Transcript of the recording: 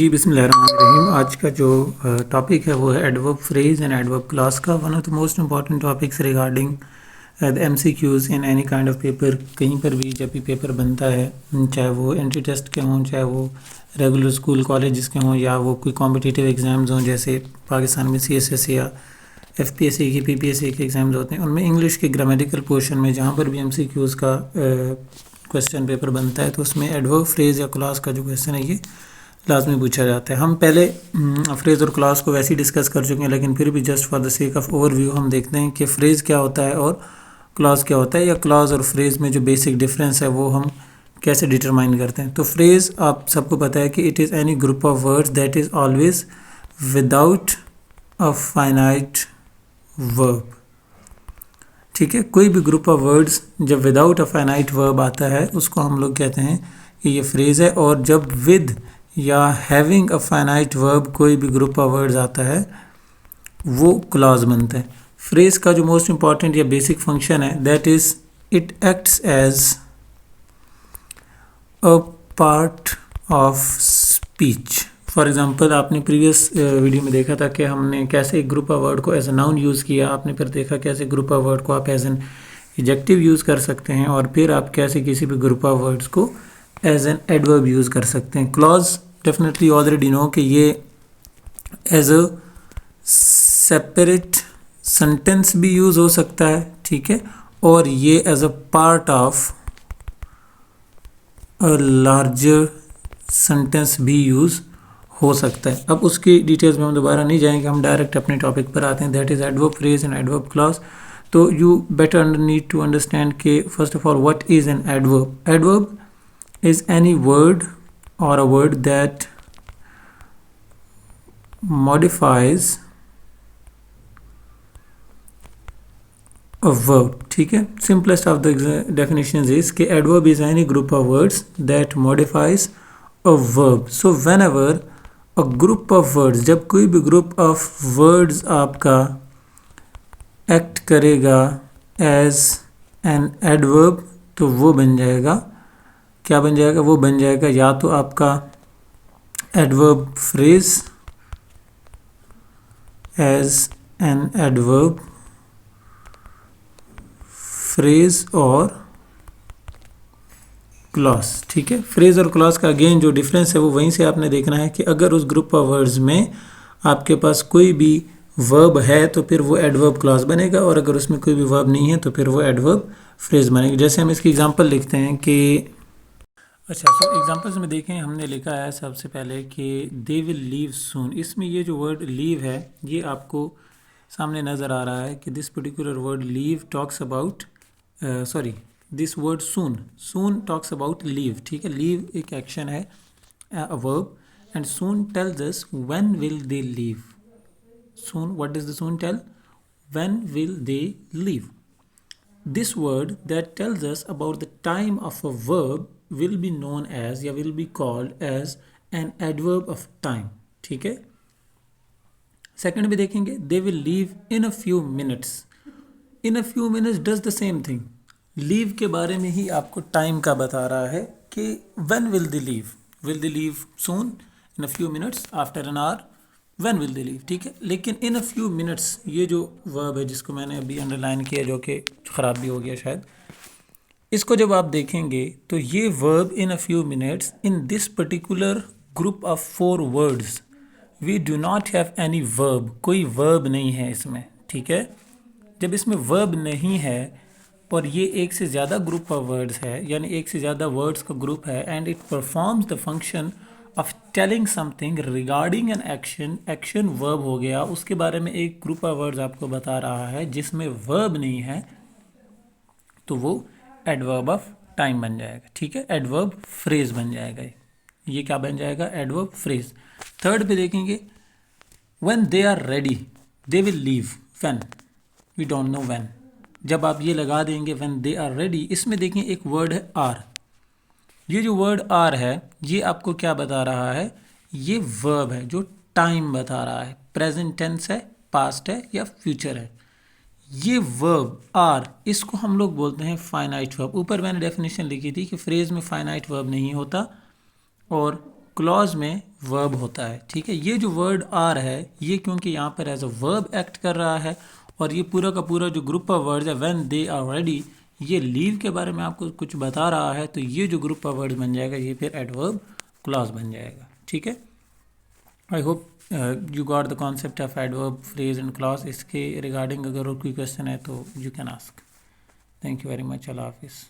जी बिस्मिल्लाहिर्रहमानिर्रहीम। आज का जो टॉपिक है वो है adverb phrase and adverb clause का। One of the most important topics regarding the MCQs in any kind of paper. कहीं पर भी जब भी पेपर बनता है, चाहे वो एंट्री टेस्ट के हों, चाहे वो रेगुलर स्कूल कॉलेजेस के हों, या वो कोई कॉम्पिटिटिव एग्ज़ाम्स हों, जैसे पाकिस्तान में CSS या FPSC की PPSC के एग्ज़ाम्स होते हैं, उनमें इंग्लिश के ग्रामेटिकल पोर्शन में जहाँ पर भी MCQs का क्वेश्चन पेपर बनता है तो उसमें एडवर्ब फ्रेज या क्लॉज का जो क्वेश्चन है ये लाजमी पूछा जाता है। हम पहले फ्रेज और क्लॉज को वैसे ही डिस्कस कर चुके हैं, लेकिन फिर भी just for the sake of overview हम देखते हैं कि फ्रेज क्या होता है और क्लॉज क्या होता है, या क्लॉज और फ्रेज में जो बेसिक डिफरेंस है वो हम कैसे डिटरमाइन करते हैं। तो फ्रेज आप सबको पता है कि it is any group of words that is always without a finite verb. ठीक है, कोई भी ग्रुप ऑफ वर्ड्स जब विदाउट अ फाइनाइट वर्ब आता है उसको हम लोग कहते हैं कि ये फ्रेज है, और जब विद या हैविंग अ फाइनाइट वर्ब कोई भी ग्रुप ऑफ वर्ड्स आता है वो क्लॉज बनता है। फ्रेज का जो मोस्ट इंपॉर्टेंट या बेसिक फंक्शन है that is it acts as a part of speech. For example, आपने प्रीवियस वीडियो में देखा था कि हमने कैसे एक ग्रुप ऑफ वर्ड को एज ए नाउन यूज़ किया। आपने फिर देखा कैसे ग्रुप ऑफ वर्ड को आप एज एन एडजेक्टिव यूज़ कर सकते हैं, और फिर आप कैसे किसी भी ग्रुप ऑफ वर्ड्स को एज एन एडवर्ब यूज़ कर सकते हैं। क्लॉज डेफिनेटली ऑलरेडी नो कि ये एज अ सेपरेट सेंटेंस भी यूज़ हो सकता है, ठीक है, और ये as a part of a larger sentence भी यूज़ हो सकता है। अब उसकी डिटेल्स में हम दोबारा नहीं जाएंगे, हम डायरेक्ट अपने टॉपिक पर आते हैं, that is adverb phrase and adverb clause. तो you better need to understand के first of all what is an adverb. Adverb is any word or a word that modifies a verb. ठीक है, simplest of the definitions is कि adverb is any group of words that modifies a verb. So whenever a group of words, जब कोई भी group of words आपका act करेगा as an adverb तो वो बन जाएगा, क्या बन जाएगा, वो बन जाएगा या तो आपका adverb phrase as an adverb phrase और क्लॉज। ठीक है, फ्रेज और क्लॉज का अगेन जो डिफरेंस है वो वहीं से आपने देखना है कि अगर उस ग्रुप ऑफ वर्ड्स में आपके पास कोई भी वर्ब है तो फिर वो एडवर्ब क्लॉज बनेगा, और अगर उसमें कोई भी वर्ब नहीं है तो फिर वो एडवर्ब फ्रेज बनेगा। जैसे हम इसकी एग्जांपल लिखते हैं कि अच्छा, सो एग्जांपल्स में देखें, हमने लिखा है सबसे पहले कि दे विल लीव सून। इसमें ये जो वर्ड लीव है ये आपको सामने नज़र आ रहा है कि this particular word leave talks about this word soon, soon talks about leave. ठीक है, लीव एक एक्शन है, a verb, and soon tells us when will they leave. Soon, what does the soon tell? When will they leave. This word that tells us about the time of a verb will be known as या will be called as an adverb of time. ठीक है, second भी देखेंगे, they will leave in a few minutes. In a few minutes does the same thing. Leave के बारे में ही आपको time का बता रहा है कि when will they leave? Will they leave soon? In a few minutes? After an hour? When will they leave? ठीक है, लेकिन in a few minutes ये जो वर्ब है जिसको मैंने अभी अंडरलाइन किया, जो कि ख़राब भी हो गया शायद, इसको जब आप देखेंगे तो ये verb in a few minutes in this particular group of 4 words we do not have any verb, कोई वर्ब नहीं है इसमें। ठीक है, जब इसमें वर्ब नहीं है और ये एक से ज़्यादा ग्रुप ऑफ वर्ड्स है, यानी एक से ज़्यादा वर्ड्स का ग्रुप है, and it performs the function of telling something regarding an action, action verb हो गया, उसके बारे में एक ग्रुप ऑफ वर्ड्स आपको बता रहा है जिसमें वर्ब नहीं है, तो वो एडवर्ब ऑफ टाइम बन जाएगा। ठीक है, एडवर्ब फ्रेज बन जाएगा। ये क्या बन जाएगा? Adverb phrase. थर्ड पे देखेंगे, when they are ready they will leave. When, we don't know when. जब आप ये लगा देंगे व्हेन दे आर रेडी, इसमें देखें एक वर्ड है आर। ये जो वर्ड आर है ये आपको क्या बता रहा है? ये वर्ब है जो टाइम बता रहा है, प्रेजेंट टेंस है, पास्ट है या फ्यूचर है। ये वर्ब आर, इसको हम लोग बोलते हैं फाइनाइट वर्ब। ऊपर मैंने डेफिनेशन लिखी थी कि फ्रेज में फाइनाइट वर्ब नहीं होता और क्लॉज में वर्ब होता है, ठीक है। ये जो वर्ड आर है ये क्योंकि यहाँ पर एज अ वर्ब एक्ट कर रहा है, और ये पूरा का पूरा जो ग्रुप ऑफ वर्ड्स है व्हेन दे आर रेडी, ये लीव के बारे में आपको कुछ बता रहा है, तो ये जो ग्रुप ऑफ वर्ड्स बन जाएगा ये फिर एडवर्ब क्लॉज बन जाएगा, ठीक है। I hope you got the concept of adverb, phrase and clause. इसके रिगार्डिंग अगर और कोई क्वेश्चन है तो you can ask. Thank you very much. अल्लाह हाफिज़।